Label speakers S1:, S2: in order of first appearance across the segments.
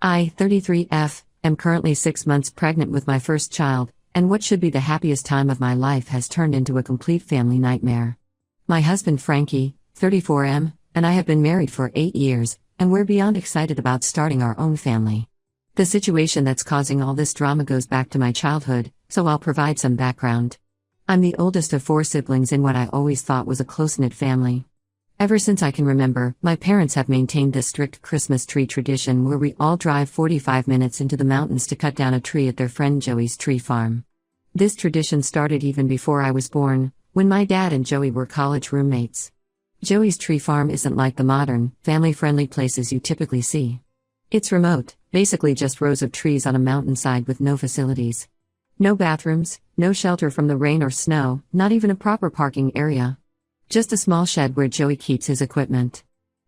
S1: I, 33F, am currently 6 months pregnant with my first child, and what should be the happiest time of my life has turned into a complete family nightmare. My husband Frankie, 34M, and I have been married for 8 years, and we're beyond excited about starting our own family. The situation that's causing all this drama goes back to my childhood, so I'll provide some background. I'm the oldest of 4 siblings in what I always thought was a close-knit family. Ever since I can remember, my parents have maintained this strict Christmas tree tradition where we all drive 45 minutes into the mountains to cut down a tree at their friend Joey's tree farm. This tradition started even before I was born, when my dad and Joey were college roommates. Joey's tree farm isn't like the modern, family-friendly places you typically see. It's remote, basically just rows of trees on a mountainside with no facilities. No bathrooms, no shelter from the rain or snow, not even a proper parking area. Just a small shed where Joey keeps his equipment.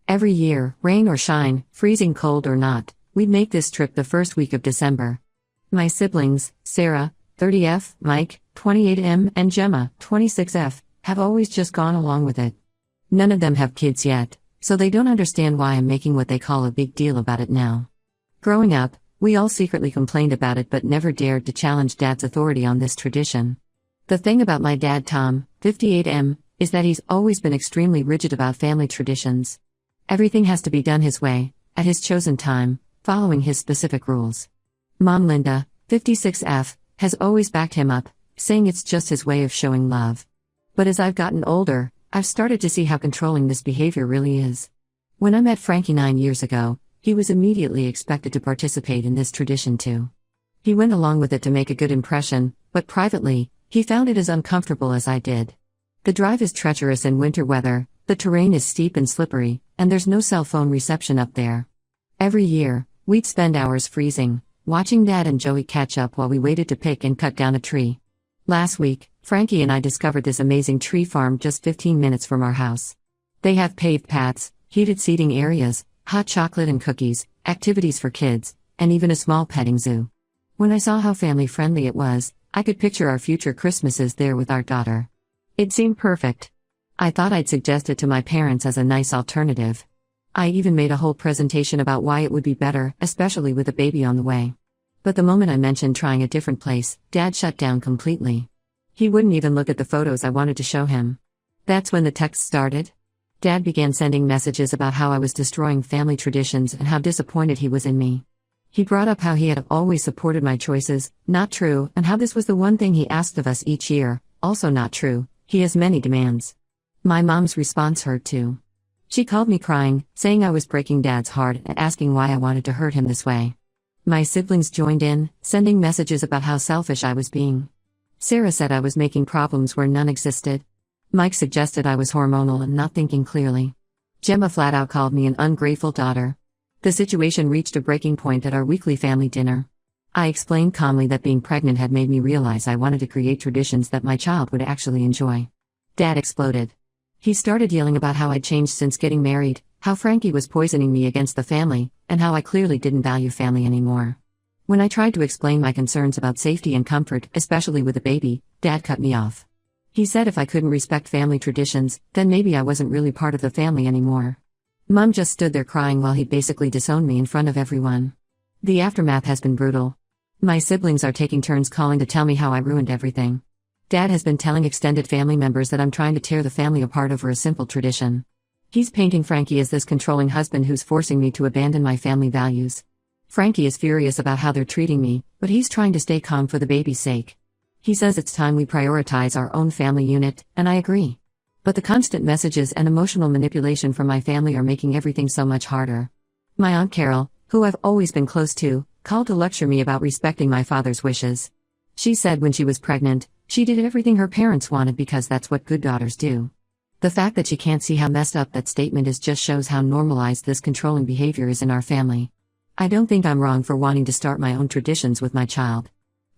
S1: Every year, rain or shine, freezing cold or not, we'd make this trip the first week of December. My siblings, Sarah, 30F, Mike, 28M, and Gemma, 26F, have always just gone along with it. None of them have kids yet, so they don't understand why I'm making what they call a big deal about it now. Growing up, we all secretly complained about it but never dared to challenge Dad's authority on this tradition. The thing about my dad Tom, 58M, is that he's always been extremely rigid about family traditions. Everything has to be done his way, at his chosen time, following his specific rules. Mom Linda, 56F, has always backed him up, saying it's just his way of showing love. But as I've gotten older, I've started to see how controlling this behavior really is. When I met Frankie 9 years ago, he was immediately expected to participate in this tradition too. He went along with it to make a good impression, but privately, he found it as uncomfortable as I did. The drive is treacherous in winter weather, the terrain is steep and slippery, and there's no cell phone reception up there. Every year, we'd spend hours freezing, watching Dad and Joey catch up while we waited to pick and cut down a tree. Last week, Frankie and I discovered this amazing tree farm just 15 minutes from our house. They have paved paths, heated seating areas, hot chocolate and cookies, activities for kids, and even a small petting zoo. When I saw how family-friendly it was, I could picture our future Christmases there with our daughter. It seemed perfect. I thought I'd suggest it to my parents as a nice alternative. I even made a whole presentation about why it would be better, especially with a baby on the way. But the moment I mentioned trying a different place, Dad shut down completely. He wouldn't even look at the photos I wanted to show him. That's when the text started. Dad began sending messages about how I was destroying family traditions and how disappointed he was in me. He brought up how he had always supported my choices, not true, and how this was the one thing he asked of us each year, also not true. He has many demands. My mom's response hurt too. She called me crying, saying I was breaking Dad's heart and asking why I wanted to hurt him this way. My siblings joined in, sending messages about how selfish I was being. Sarah said I was making problems where none existed. Mike suggested I was hormonal and not thinking clearly. Gemma flat out called me an ungrateful daughter. The situation reached a breaking point at our weekly family dinner. I explained calmly that being pregnant had made me realize I wanted to create traditions that my child would actually enjoy. Dad exploded. He started yelling about how I'd changed since getting married, how Frankie was poisoning me against the family, and how I clearly didn't value family anymore. When I tried to explain my concerns about safety and comfort, especially with a baby, Dad cut me off. He said if I couldn't respect family traditions, then maybe I wasn't really part of the family anymore. Mom just stood there crying while he basically disowned me in front of everyone. The aftermath has been brutal. My siblings are taking turns calling to tell me how I ruined everything. Dad has been telling extended family members that I'm trying to tear the family apart over a simple tradition. He's painting Frankie as this controlling husband who's forcing me to abandon my family values. Frankie is furious about how they're treating me, but he's trying to stay calm for the baby's sake. He says it's time we prioritize our own family unit, and I agree. But the constant messages and emotional manipulation from my family are making everything so much harder. My Aunt Carol, who I've always been close to, called to lecture me about respecting my father's wishes. She said when she was pregnant, she did everything her parents wanted because that's what good daughters do. The fact that she can't see how messed up that statement is just shows how normalized this controlling behavior is in our family. I don't think I'm wrong for wanting to start my own traditions with my child.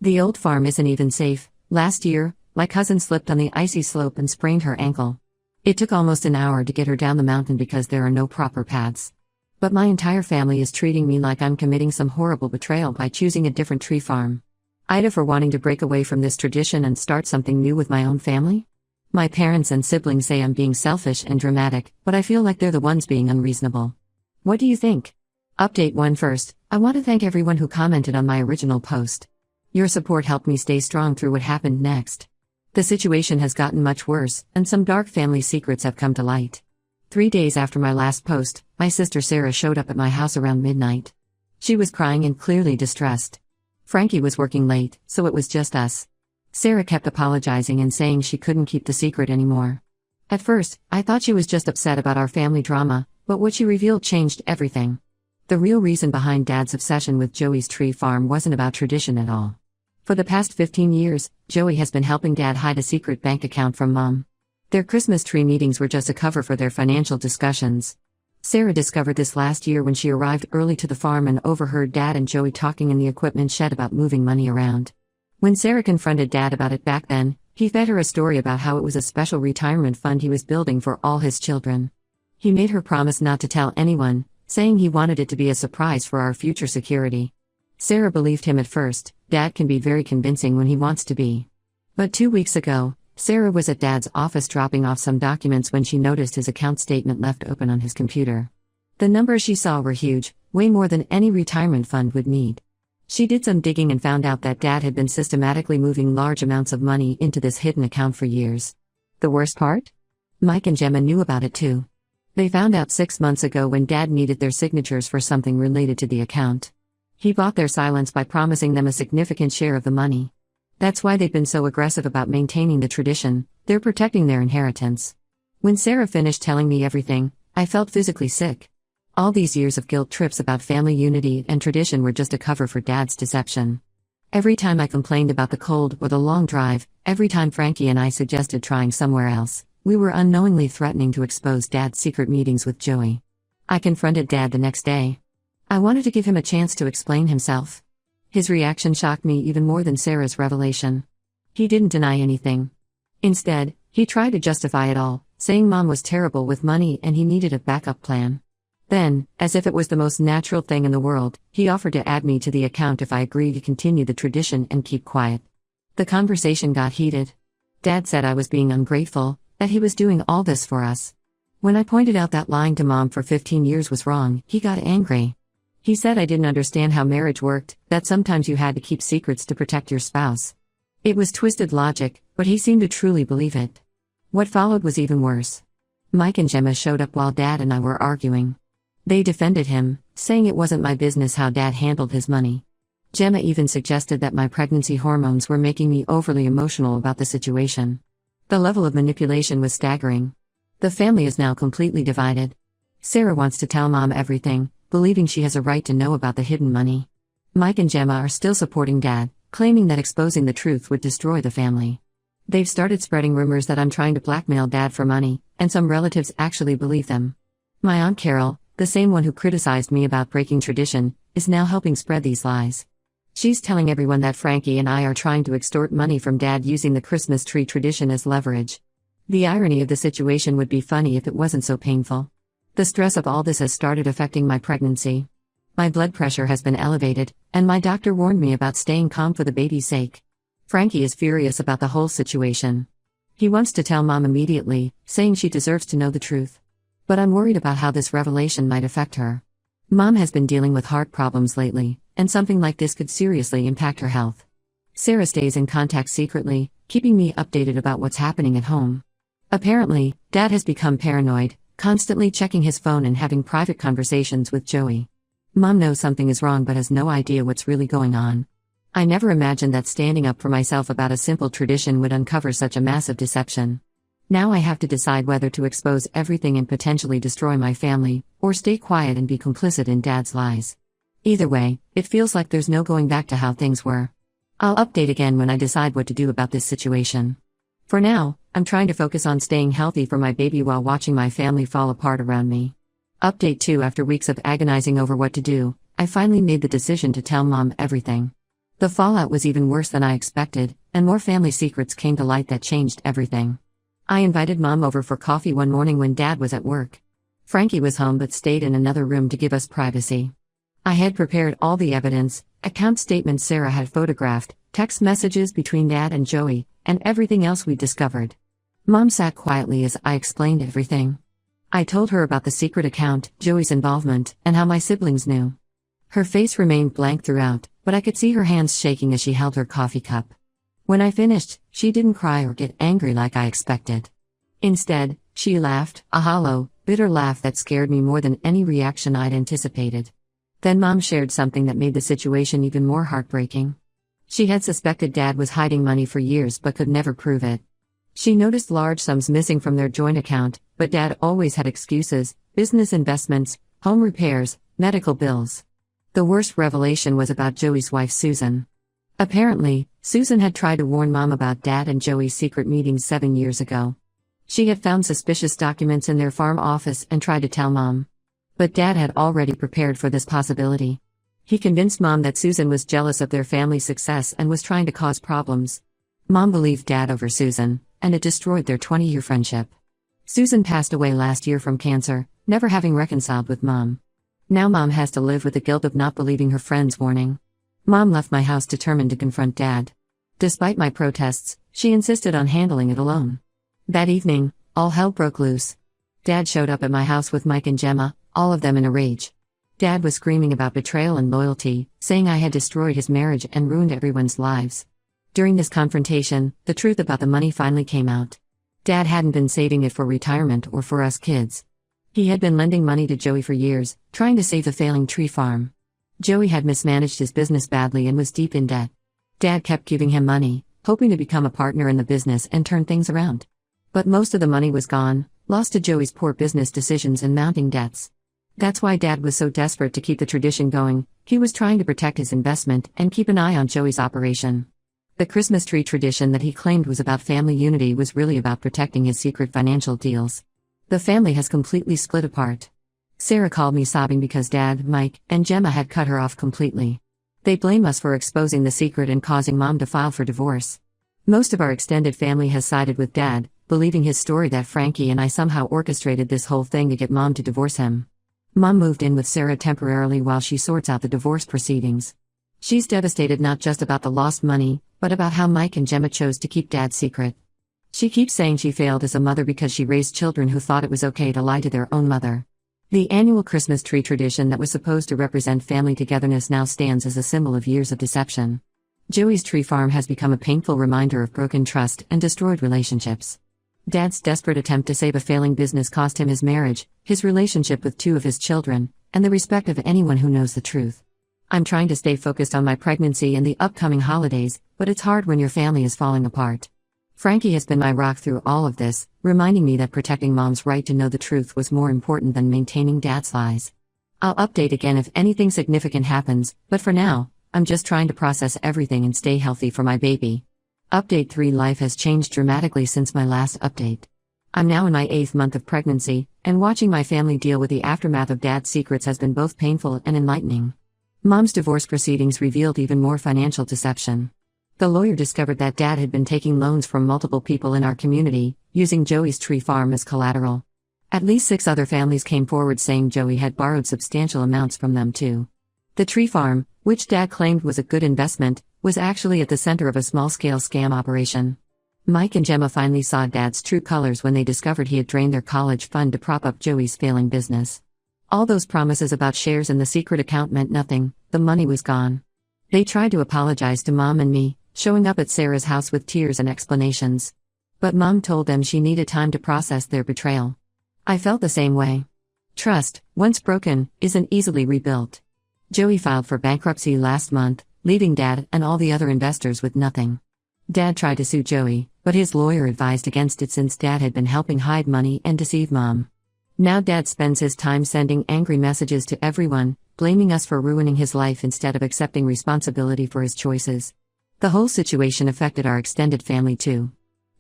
S1: The old farm isn't even safe. Last year, my cousin slipped on the icy slope and sprained her ankle. It took almost an hour to get her down the mountain because there are no proper paths. But my entire family is treating me like I'm committing some horrible betrayal by choosing a different tree farm. Ida for wanting to break away from this tradition and start something new with my own family? My parents and siblings say I'm being selfish and dramatic, but I feel like they're the ones being unreasonable. What do you think? Update 1 first, I want to thank everyone who commented on my original post. Your support helped me stay strong through what happened next. The situation has gotten much worse, and some dark family secrets have come to light. 3 days after my last post, my sister Sarah showed up at my house around midnight. She was crying and clearly distressed. Frankie was working late, so it was just us. Sarah kept apologizing and saying she couldn't keep the secret anymore. At first, I thought she was just upset about our family drama, but what she revealed changed everything. The real reason behind Dad's obsession with Joey's tree farm wasn't about tradition at all. For the past 15 years, Joey has been helping Dad hide a secret bank account from Mom. Their Christmas tree meetings were just a cover for their financial discussions. Sarah discovered this last year when she arrived early to the farm and overheard Dad and Joey talking in the equipment shed about moving money around. When Sarah confronted Dad about it back then, he fed her a story about how it was a special retirement fund he was building for all his children. He made her promise not to tell anyone, saying he wanted it to be a surprise for our future security. Sarah believed him at first. Dad can be very convincing when he wants to be. But 2 weeks ago, Sarah was at Dad's office dropping off some documents when she noticed his account statement left open on his computer. The numbers she saw were huge, way more than any retirement fund would need. She did some digging and found out that Dad had been systematically moving large amounts of money into this hidden account for years. The worst part? Mike and Gemma knew about it too. They found out 6 months ago when Dad needed their signatures for something related to the account. He bought their silence by promising them a significant share of the money. That's why they've been so aggressive about maintaining the tradition. They're protecting their inheritance. When Sarah finished telling me everything, I felt physically sick. All these years of guilt trips about family unity and tradition were just a cover for Dad's deception. Every time I complained about the cold or the long drive, every time Frankie and I suggested trying somewhere else, we were unknowingly threatening to expose Dad's secret meetings with Joey. I confronted Dad the next day. I wanted to give him a chance to explain himself. His reaction shocked me even more than Sarah's revelation. He didn't deny anything. Instead, he tried to justify it all, saying Mom was terrible with money and he needed a backup plan. Then, as if it was the most natural thing in the world, he offered to add me to the account if I agreed to continue the tradition and keep quiet. The conversation got heated. Dad said I was being ungrateful, that he was doing all this for us. When I pointed out that lying to Mom for 15 years was wrong, he got angry. He said I didn't understand how marriage worked, that sometimes you had to keep secrets to protect your spouse. It was twisted logic, but he seemed to truly believe it. What followed was even worse. Mike and Gemma showed up while Dad and I were arguing. They defended him, saying it wasn't my business how Dad handled his money. Gemma even suggested that my pregnancy hormones were making me overly emotional about the situation. The level of manipulation was staggering. The family is now completely divided. Sarah wants to tell Mom everything, believing she has a right to know about the hidden money. Mike and Gemma are still supporting Dad, claiming that exposing the truth would destroy the family. They've started spreading rumors that I'm trying to blackmail Dad for money, and some relatives actually believe them. My Aunt Carol, the same one who criticized me about breaking tradition, is now helping spread these lies. She's telling everyone that Frankie and I are trying to extort money from Dad using the Christmas tree tradition as leverage. The irony of the situation would be funny if it wasn't so painful. The stress of all this has started affecting my pregnancy. My blood pressure has been elevated, and my doctor warned me about staying calm for the baby's sake. Frankie is furious about the whole situation. He wants to tell Mom immediately, saying she deserves to know the truth. But I'm worried about how this revelation might affect her. Mom has been dealing with heart problems lately, and something like this could seriously impact her health. Sarah stays in contact secretly, keeping me updated about what's happening at home. Apparently, Dad has become paranoid, constantly checking his phone and having private conversations with Joey. Mom knows something is wrong but has no idea what's really going on. I never imagined that standing up for myself about a simple tradition would uncover such a massive deception. Now I have to decide whether to expose everything and potentially destroy my family, or stay quiet and be complicit in Dad's lies. Either way, it feels like there's no going back to how things were. I'll update again when I decide what to do about this situation. For now, I'm trying to focus on staying healthy for my baby while watching my family fall apart around me. Update 2: After weeks of agonizing over what to do, I finally made the decision to tell Mom everything. The fallout was even worse than I expected, and more family secrets came to light that changed everything. I invited Mom over for coffee one morning when Dad was at work. Frankie was home but stayed in another room to give us privacy. I had prepared all the evidence, account statements Sarah had photographed, text messages between Dad and Joey, and everything else we discovered. Mom sat quietly as I explained everything. I told her about the secret account, Joey's involvement, and how my siblings knew. Her face remained blank throughout, but I could see her hands shaking as she held her coffee cup. When I finished, she didn't cry or get angry like I expected. Instead, she laughed, a hollow, bitter laugh that scared me more than any reaction I'd anticipated. Then Mom shared something that made the situation even more heartbreaking. She had suspected Dad was hiding money for years but could never prove it. She noticed large sums missing from their joint account, but Dad always had excuses: business investments, home repairs, medical bills. The worst revelation was about Joey's wife Susan. Apparently, Susan had tried to warn Mom about Dad and Joey's secret meetings 7 years ago. She had found suspicious documents in their farm office and tried to tell Mom. But Dad had already prepared for this possibility. He convinced Mom that Susan was jealous of their family's success and was trying to cause problems. Mom believed Dad over Susan, and it destroyed their 20-year friendship. Susan passed away last year from cancer, never having reconciled with Mom. Now Mom has to live with the guilt of not believing her friend's warning. Mom left my house determined to confront Dad. Despite my protests, she insisted on handling it alone. That evening, all hell broke loose. Dad showed up at my house with Mike and Gemma, all of them in a rage. Dad was screaming about betrayal and loyalty, saying I had destroyed his marriage and ruined everyone's lives. During this confrontation, the truth about the money finally came out. Dad hadn't been saving it for retirement or for us kids. He had been lending money to Joey for years, trying to save the failing tree farm. Joey had mismanaged his business badly and was deep in debt. Dad kept giving him money, hoping to become a partner in the business and turn things around. But most of the money was gone, lost to Joey's poor business decisions and mounting debts. That's why Dad was so desperate to keep the tradition going. He was trying to protect his investment and keep an eye on Joey's operation. The Christmas tree tradition that he claimed was about family unity was really about protecting his secret financial deals. The family has completely split apart. Sarah called me sobbing because Dad, Mike, and Gemma had cut her off completely. They blame us for exposing the secret and causing Mom to file for divorce. Most of our extended family has sided with Dad, believing his story that Frankie and I somehow orchestrated this whole thing to get Mom to divorce him. Mom moved in with Sarah temporarily while she sorts out the divorce proceedings. She's devastated not just about the lost money, but about how Mike and Gemma chose to keep Dad's secret. She keeps saying she failed as a mother because she raised children who thought it was okay to lie to their own mother. The annual Christmas tree tradition that was supposed to represent family togetherness now stands as a symbol of years of deception. Joey's tree farm has become a painful reminder of broken trust and destroyed relationships. Dad's desperate attempt to save a failing business cost him his marriage, his relationship with 2 of his children, and the respect of anyone who knows the truth. I'm trying to stay focused on my pregnancy and the upcoming holidays, but it's hard when your family is falling apart. Frankie has been my rock through all of this, reminding me that protecting Mom's right to know the truth was more important than maintaining Dad's lies. I'll update again if anything significant happens, but for now, I'm just trying to process everything and stay healthy for my baby. Update 3: Life has changed dramatically since my last update. I'm now in my 8th month of pregnancy, and watching my family deal with the aftermath of Dad's secrets has been both painful and enlightening. Mom's divorce proceedings revealed even more financial deception. The lawyer discovered that Dad had been taking loans from multiple people in our community, using Joey's tree farm as collateral. At least 6 other families came forward saying Joey had borrowed substantial amounts from them too. The tree farm, which Dad claimed was a good investment, was actually at the center of a small-scale scam operation. Mike and Gemma finally saw Dad's true colors when they discovered he had drained their college fund to prop up Joey's failing business. All those promises about shares in the secret account meant nothing. The money was gone. They tried to apologize to Mom and me, showing up at Sarah's house with tears and explanations. But Mom told them she needed time to process their betrayal. I felt the same way. Trust, once broken, isn't easily rebuilt. Joey filed for bankruptcy last month, leaving Dad and all the other investors with nothing. Dad tried to sue Joey, but his lawyer advised against it since Dad had been helping hide money and deceive Mom. Now Dad spends his time sending angry messages to everyone, blaming us for ruining his life instead of accepting responsibility for his choices. The whole situation affected our extended family too.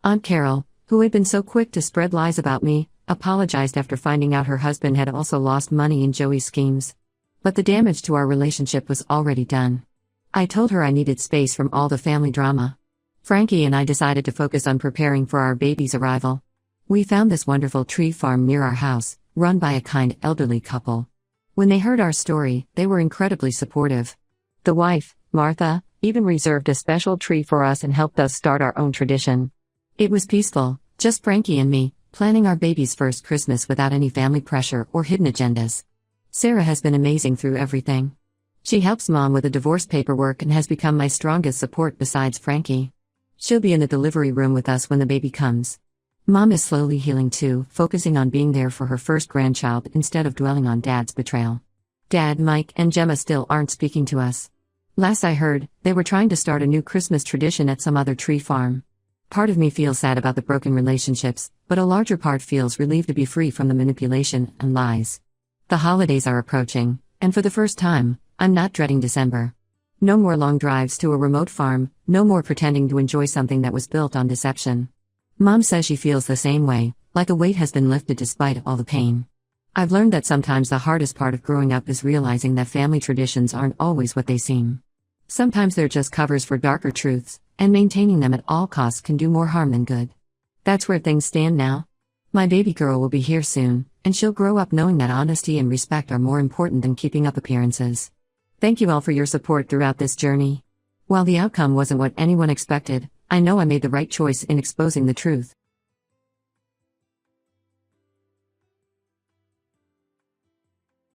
S1: Aunt Carol, who had been so quick to spread lies about me, apologized after finding out her husband had also lost money in Joey's schemes. But the damage to our relationship was already done. I told her I needed space from all the family drama. Frankie and I decided to focus on preparing for our baby's arrival. We found this wonderful tree farm near our house, run by a kind elderly couple. When they heard our story, they were incredibly supportive. The wife, Martha, even reserved a special tree for us and helped us start our own tradition. It was peaceful, just Frankie and me, planning our baby's first Christmas without any family pressure or hidden agendas. Sarah has been amazing through everything. She helps Mom with the divorce paperwork and has become my strongest support besides Frankie. She'll be in the delivery room with us when the baby comes. Mom is slowly healing too, focusing on being there for her first grandchild instead of dwelling on Dad's betrayal. Dad, Mike, and Gemma still aren't speaking to us. Last I heard, they were trying to start a new Christmas tradition at some other tree farm. Part of me feels sad about the broken relationships, but a larger part feels relieved to be free from the manipulation and lies. The holidays are approaching, and for the first time, I'm not dreading December. No more long drives to a remote farm, no more pretending to enjoy something that was built on deception. Mom says she feels the same way, like a weight has been lifted despite all the pain. I've learned that sometimes the hardest part of growing up is realizing that family traditions aren't always what they seem. Sometimes they're just covers for darker truths, and maintaining them at all costs can do more harm than good. That's where things stand now. My baby girl will be here soon, and she'll grow up knowing that honesty and respect are more important than keeping up appearances. Thank you all for your support throughout this journey. While the outcome wasn't what anyone expected, I know I made the right choice in exposing the truth.